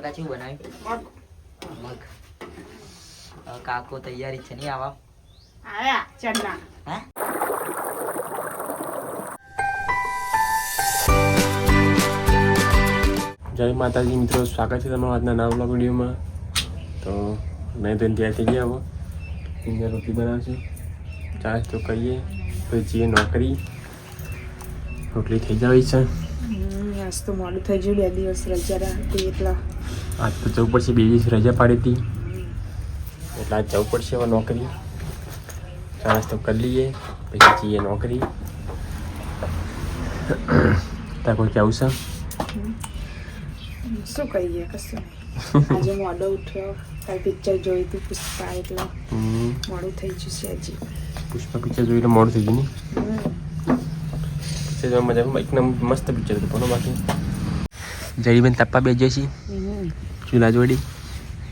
કાકા શું બનાવ્યું? મગ. કાકો તૈયારી છે નહીં આવા? આયા ચડના. હે? જય માતાજી મિત્રો, સ્વાગત છે તમારું આજના નવા બ્લોગ વિડીયોમાં. તો નહીં તો ત્યાં થઈ ગયા હવે રોટી બનાવશે, ચા તો કહીએ પછી જઈએ નોકરી. રોટલી થઈ જવી છે. આજ તો મોડું થઈ ગયું, 2 દિવસ રજા હતી એટલા. આજ તો જવું પડશે, 2 દિવસ રજા પાડી હતી એટલે આજ જવું પડશે હવે નોકરી. ચા તો કરી લઈએ પછી જઈએ નોકરી. ત્યાં કોઈ કેવું છે? શું કહીએ, કશું નહીં. આજે મોડો ઉઠ્યો, કાલ પિક્ચર જોઈ હતું પુષ્પા, એટલે મોડું થઈ ગયું છે. હજી પુષ્પા પિક્ચર જોઈને મોડું થઈ ગયું ને? પિક્ચર જોવા મજા, એકદમ મસ્ત પિક્ચર હતું. પણ બાકી જરીબેન તપ્પા બે જઈશી ચૂલા જોડી.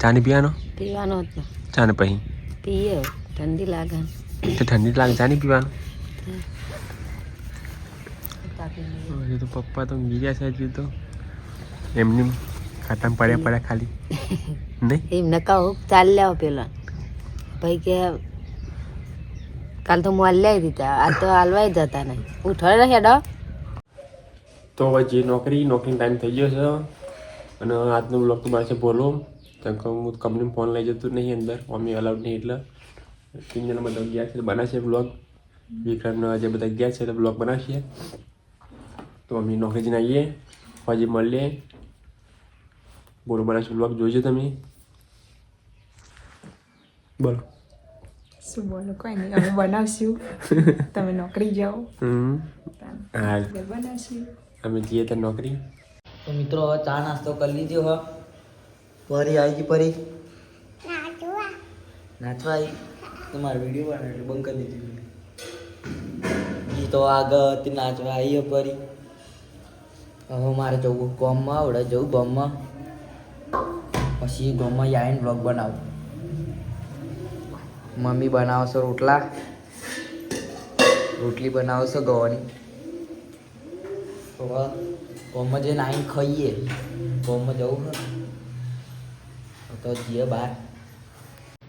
ચા ને પીવાનો? પીવાનો હતો. ચા ને પછી પીએ, ઠંડી લાગે. તો ઠંડી લાગે, ચા નહીં પીવાનું? હજુ તો પપ્પા તો ગીર્યા છે. હજુ તો એમની ખાતામાં પડ્યા ખાલી નહીં. એમને કહું ચાલ લેવો પેલા, ભાઈ કે કાલ તો મોલ લઈ દીધા, આ તો હાલવાય જતા નહીં. ઉઠો હેડો. તો હવે જે નોકરીનો ટાઈમ થઈ ગયો છે અને આજનો બ્લોગ તો મારે છે બોલો. કેમ કે હું કંપનીમાં ફોન લઈ જતો નહીં અંદર, મમ્મી અલાઉડ નહીં એટલે 3 જણા બધા ગયા છે, બનાવશે બ્લોગ. વિક્રમના જે બધા ગયા છે એટલે બ્લોગ બનાવશે. તો મમ્મી નોકરી જઈને આવીએ, હજી મળીએ. બોલો, બનાવશું બ્લોગ, જોઈજો તમે. બોલો શું બોલો, કોઈ નહીં, અમે બનાવશું. તમે નોકરી જાઓ. હા, બનાવશું. અમે જઈએ તો નોકરી. તો મિત્રો હવે ચા નાસ્તો કરી લીધો. હવે પરી આવી ગઈ. પરી નાચવા આવી. તમારો વિડીયો બનાવે એટલે બંધ કરી દીધી. એ તો આગળ નાચવા આવી પરી. હવે મારે જવું ગામમાં, આવડે જવું ગામમાં. પછી ગામમાં આવીને બ્લોગ બનાવું. મમ્મી બનાવશો રોટલા, રોટલી બનાવશો ગવાની. તો ગામમાં જઈને આવીને ખાઈએ. ગામમાં જવું ને તો જઈએ બહાર.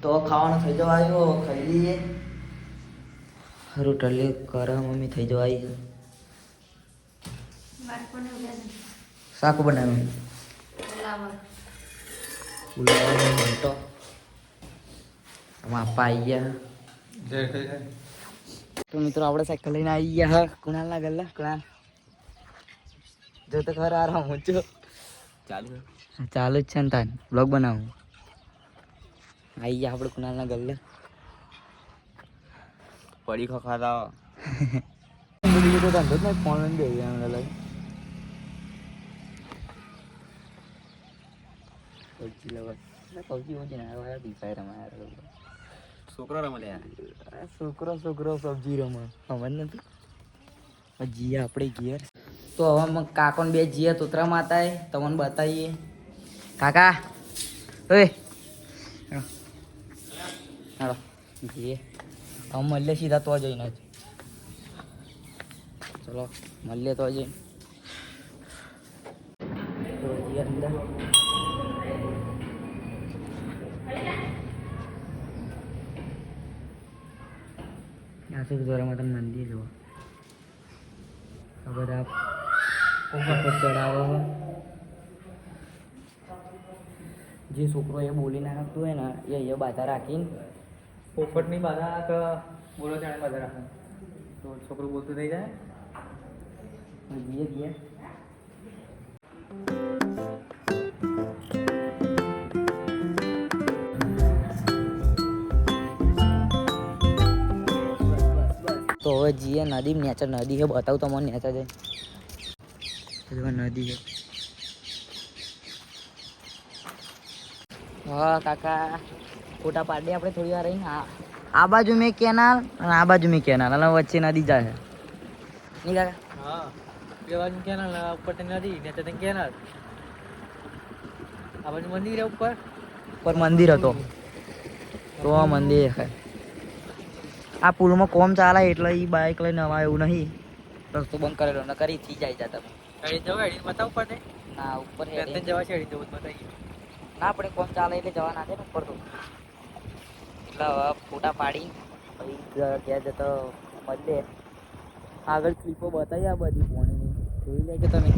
તો ખાવાનું થઈ જવા આવ્યો, ખાઈ લઈએ. રોટલી કરે મમ્મી, થઈ જવા આવી. શાક બનાવ્યું, ફુલાવર ઘંટો. આમાં આપા આવી ગયા. તો મિત્રો આપણે સાયકલ લઈને આવી ગયા હા કુણાલના ગલ્લા. કુણાલ જો તો ખરા આરામ હું છું. ચાલુ જ છે ને તાન બ્લોગ બનાવું. આવી ગયા આપણે કુણાલના ગલ્લે. પડી ખાતા બીજું તો ધંધો જ નહીં, ફોન લઈને બેસી ગયા લાગે. છોકરો રમે, છોકરો સબ્જી રમે. સમજ નથી. જીએ આપણે ઘેર. તો હવે કાકોને બે જીએ તોતરા માતા તમને બતાવીએ. કાકા ઓય હાલો જીએ. હવે મળીએ સીધા તો જઈને. ચલો મળીએ તો જઈને. તો જીએ અંદર. આશિક દ્વારામાં તમે મંદિર જુઓ. બધા ઉપર ચડાવો. જે છોકરો એ બોલી નાખતું હોય ને એ અહીંયા બાધા રાખીને પોપટની બાધા કે બોલો ત્યારે બાધા રાખે તો છોકરું બોલતું થઈ જાય. જીએ જીએ. તો હવે જીએ નદી નેચર નદી છે, બતાવું તમને નેચર જઈ. નદી છે. હા કાકા ફોટા પાડીએ આપણે થોડી વાર રહીને. આ બાજુ મેં કેનાલ અને આ બાજુ મેં કેનાલ અને વચ્ચે નદી જાય નહીં કાકા? હા, બે બાજુ કેનાલ, ઉપર નદી, ને ત્યાં કેનાલ. આ બાજુ મંદિર ઉપર મંદિર હતો તો આ મંદિર છે. આ પુલમાં કોમ ચાલે એટલે એ બાઇક લઈને અવા એવું નહીં. રસ્તો બંધ કરેલો ન કરી થઈ જાય જા તમે. હેડી જવા, હેડી બતાવ ઉપર ના ઉપર જવા છે, હેડી જવું બતાવીએ. ના આપણે કોમ ચાલે એટલે જવાના છે ને ઉપર તો એટલે હવે ફોટા પાડી પછી ઘેર જતો મળીએ આગળ ક્લિપો બતાવી આ બધી પોણીની જોઈ લેજો તમે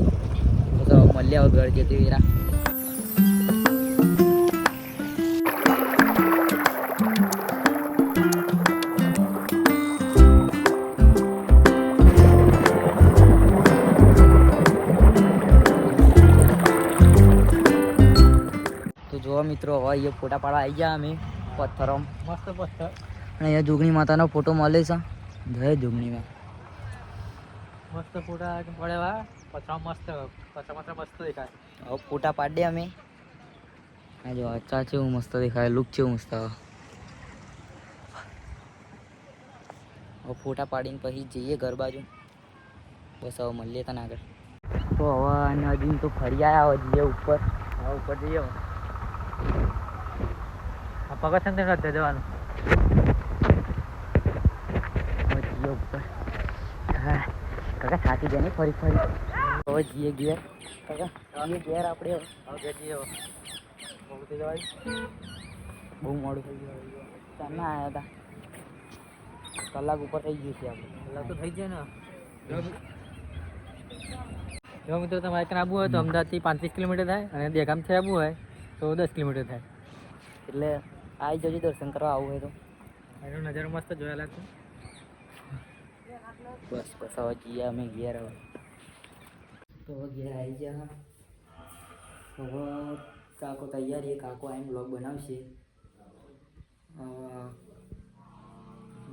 તો મળ્યા હવે ઘર જતી વેરા તો જોવા મિત્રો હવે અહીંયા ફોટા પાડવા આવી ગયા અમે પથ્થરો મસ્ત પથ્થર અને અહીંયા જોગણી માતાનો ફોટો મળે છે જય જોગણીમાં મસ્ત ફોટા પડેવા પથરા મસ્ત મસ્ત દેખાય હવે ફોટા પાડીએ અમે આ જો અચ્છા છે એવું મસ્ત દેખાય લુક છે એવું મસ્ત હવે ફોટા પાડીને પછી જઈએ ઘર બાજુ બસ હવે મળીએ તને આગળ તો હવે નદી તો ફરી આવ્યા હવે જઈએ ઉપર હા ઉપર જઈએ આ પગથિયાં તે નથી જવાનું હવે જઈએ ઉપર હા કાકા થાકી જાય ને ફરી ફરી હવે જઈએ ઘેર કાકા જઈએ ઘેર આપણે હવે હવે જઈએ મોડું થઈ જવાય બહુ મોડું થઈ ગયું ચાલના આવ્યા હતા કલાક ઉપર થઈ ગયું છે આપણે કલાક તો થઈ જાય ને જો મિત્રો તમારે ત્યાં આવવું હોય તો અમદાવાદથી 35 કિલોમીટર થાય અને દેગામથી આવવું હોય તો 10 કિલોમીટર થાય એટલે આવી જજો દર્શન કરવા આવવું હોય તો એનો નજારો મસ્ત જોયેલા છે બસ બસ હવે જઈએ અમે ઘેર હવે તો હવે ઘેર આવી ગયા હવે કાકો તૈયારી કાકો આવીને બ્લોગ બનાવશે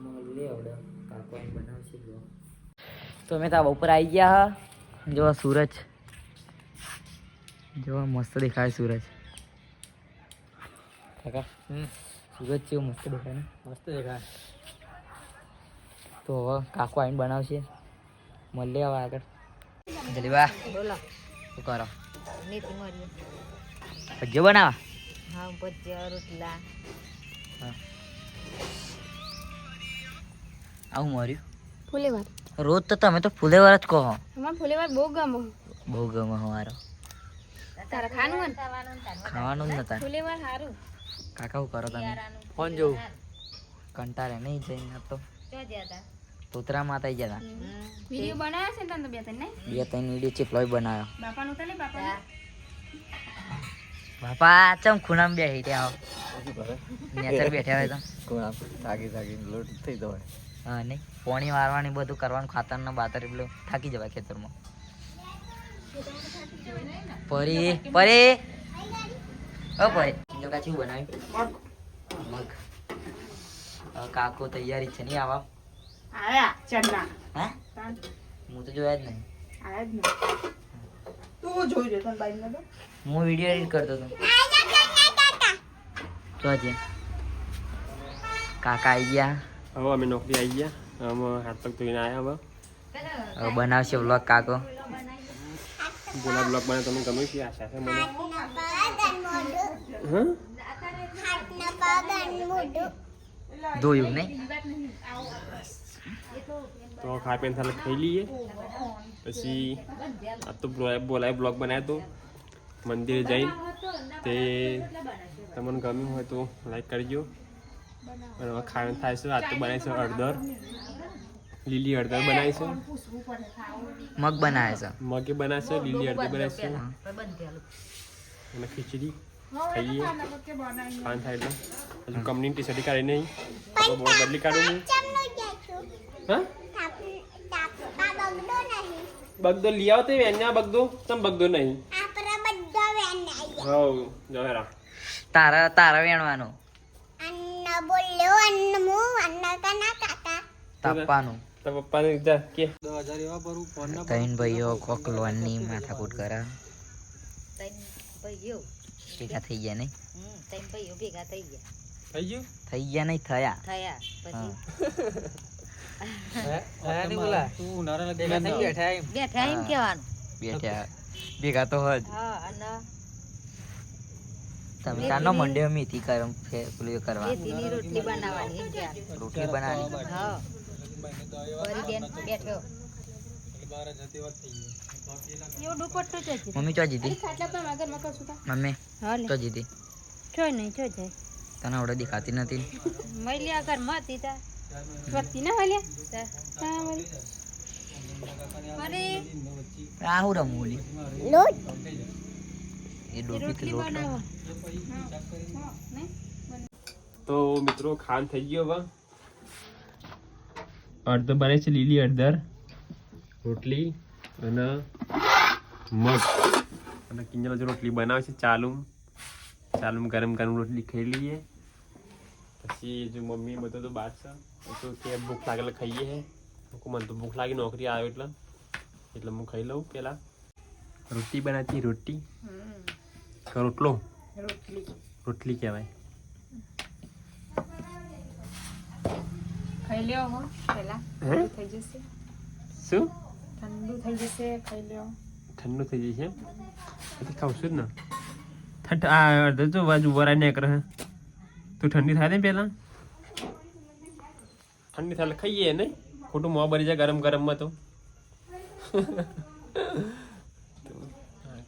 મળીએ હવે કાકો આવીને બનાવશે બ્લોગ તો અમે ત્યાં ઉપર આવી ગયા હા જો સૂરજ જો મસ્ત દેખાય સૂરજ કાકા સૂરજ કેવું મસ્ત દેખાય ને મસ્ત દેખાય તો હવે કાકો આવીને બનાવશે મળીએ હવે આગળ જલીબા બોલો શું કરો નીતિ મળીએ ભજીયો બનાવા હા ભજીયા રોટલા હા આવું મર્યું ફુલેવાર રોજ તો તમે તો ફુલેવાર જ કહો અમારે ફુલેવાર બહુ ગમે બહુ ગમે અમારો તારે ખાનું હોય ખાવાનું જ નતા ફુલેવાર સારું કાકા શું કરો તમે ફોન જોઉં કંટાળે નહીં જઈને તો ચો જ્યાં તોતરા માતા આવી જતા વિડીયો બનાવ્યા છે ને તમે બે ત્રણ નહીં બે ત્રણ વિડીયો ચેપલોય બનાવ્યો બાપાનું તો નહીં બાપા બાપા ચમ ખૂણામ બેસી રહ્યા નેચર બેઠા હોય તો હા નહીં પોણી વારવાની બધું કરવાનું ખાતર બાતર એટલે થાકી જવાય ખેતરમાં પરી પરી ઓ પરી જો કાચી બનાવી મગ કાકો તૈયારી છે નહીં આવા આયા ચડના હે હું તો જોયા જ નહીં આયા જ ને તું જોઈ લે તને બાઈ ને હું વિડીયો એડિટ કરતો હતો જોજે કાકા આવી ગયા હવે અમે નોકરી આવી ગયા અમે હાથ પગ ધોઈને આવ્યા હવે બનાવશે વ્લોગ કાકો બોલા બ્લોગ બને તમને ગમે છે આશા છે મને હા ધોયું નહીં તો ખાઈ પીને સાલે ખાઈ લઈએ પછી આ તો બોલાય બ્લોગ બનાવ્યો તો મંદિરે જઈને તે તમને ગમ્યું હોય તો લાઈક કરજો અને હવે ખાવાનું થાય છે આ તો બનાવી છે હળદર લીલી હળદર બનાવી છે મગ બનાવે છે મગે બનાવે છે લીલી હળદર બનાવી છે અને ખીચડી ખાઈએ ખાવાનું થાય એટલે હજુ કંપની ટી-શર્ટ કાઢી નહીં બદલી કાઢું હું હા બગદો લઈ આવો તો વેન્યા બગદો તમ બગદો નહીં હવ જરા તારા વેણવાનું તાપવાનું તો પપ્પાને જા કે 10,000 એવા ભરું ફોન ના ત્રણ ભાઈઓ કોક લોનની માથાકૂટ કરે તૈન ભાઈઓ ભેગા થઈ ગયા નહીં તૈન ભાઈઓ ભેગા થઈ ગયા થઈ ગયું થઈ ગયા નહીં થયા થયા પછી નહીં બોલા તું નારા ભેગા થઈ બેઠા એમ બેઠા એમ કહેવાનું બેઠા ભેગા તો હજ હા અને તમે કાનો મંડ્યો મીથી કરમ પેલું કરવા મેથીની રોટલી બનાવવાની એમ કહેવાનું રોટલી બનાવવાની હા વરી બેન બેઠો એવો દુપટ્ટો છે મમ્મી ચો જીધી ખાટલા પર આગળ મકર સુતા મમ્મી હા લે ચો જીધી છો નહીં છો જાય તને આવડે દેખાતી નથી મળી આ ઘરમાં હતી તા સ્વસ્તી ના મળ્યા હા મળી અરે આ હું રમું ઓલી લોટ એ ડોકી રોટલી લોટ બનાવો તો મિત્રો ખાન થઈ ગયો હવે અડધો બને છે લીલી અડધર રોટલી અને મગ અને કિંજલ હજુ રોટલી બનાવે છે ચાલુ ગરમ ગરમ રોટલી ખાઈ લઈએ પછી જો મમ્મી બધો તો બહાર છે તો કે ભૂખ લાગે એટલે ખાઈએ હે મને તો ભૂખ લાગી નોકરી આવ્યો એટલે હું ખાઈ લઉં પેલા રોટલી બનાવતી રોટલી રોટલો રોટલી કહેવાય ખાઈ લ્યો હો પેલા હે? થઈ જશે શું ઠંડુ થઈ જશે ખાઈ લ્યો ઠંડુ થઈ જશે પછી ખાવશું જ ને આ અડધો જો બાજુ વરાય ને કરે તું ઠંડી થાય ને પેલા ઠંડી થાય ખાઈએ નહીં ખોટું મોં ભરી જાય ગરમ ગરમમાં તો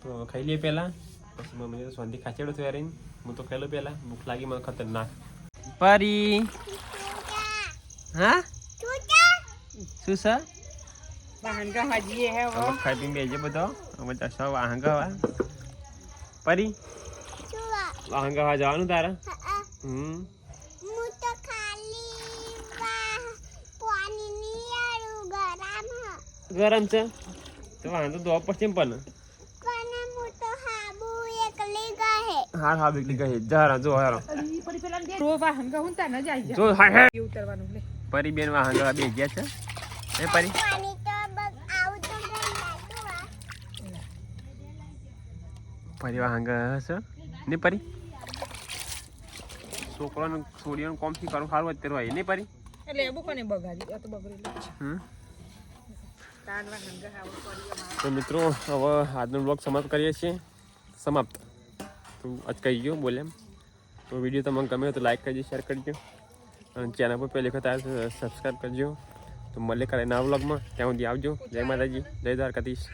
તો ખાઈ લઈએ પહેલા પછી મમ્મી તો શાંતિ ખાચેડો થયો રહીને હું તો ખાઈ લઉં પહેલા ભૂખ લાગી મને ખતરનાક પરી હા શું સર વાહનગા હાજીએ હે હવે ખાઈ પીને બેજે બધો હવે જશો વાહંગા પરી વાહંગા હવા જવાનું તારે ગરમ છે તો વાંધો દો પછી પણ હા બીકલી ગઈ જરા જો હારો તો વાહનગા હું તા ન જાય જો હા હે ઉતરવાનું લે પરી બેન વાહંગા બે ગયા છે એ પરી પરી વાહંગા હશે ને પરી છોકરાનું છોડીઓનું કોમ થી કરું સારું અત્યારે હોય નહીં પરી એટલે એ કોને બગાડી આ તો બગડેલું છે હમ તાન વાહનગા આવું પડી તો મિત્રો હવે આજનો બ્લોગ સમાપ્ત કરીએ છીએ સમાપ્ત તો આજ કહી ગયો બોલે એમ તો વિડીયો તમને ગમે તો લાઈક કરજો શેર કરજો અને ચેનલ પર પહેલી વખત સબસ્ક્રાઈબ કરજો તો મળે કરે નવા બ્લોગમાં ત્યાં સુધી આવજો જય માતાજી જય દ્વારકાધીશ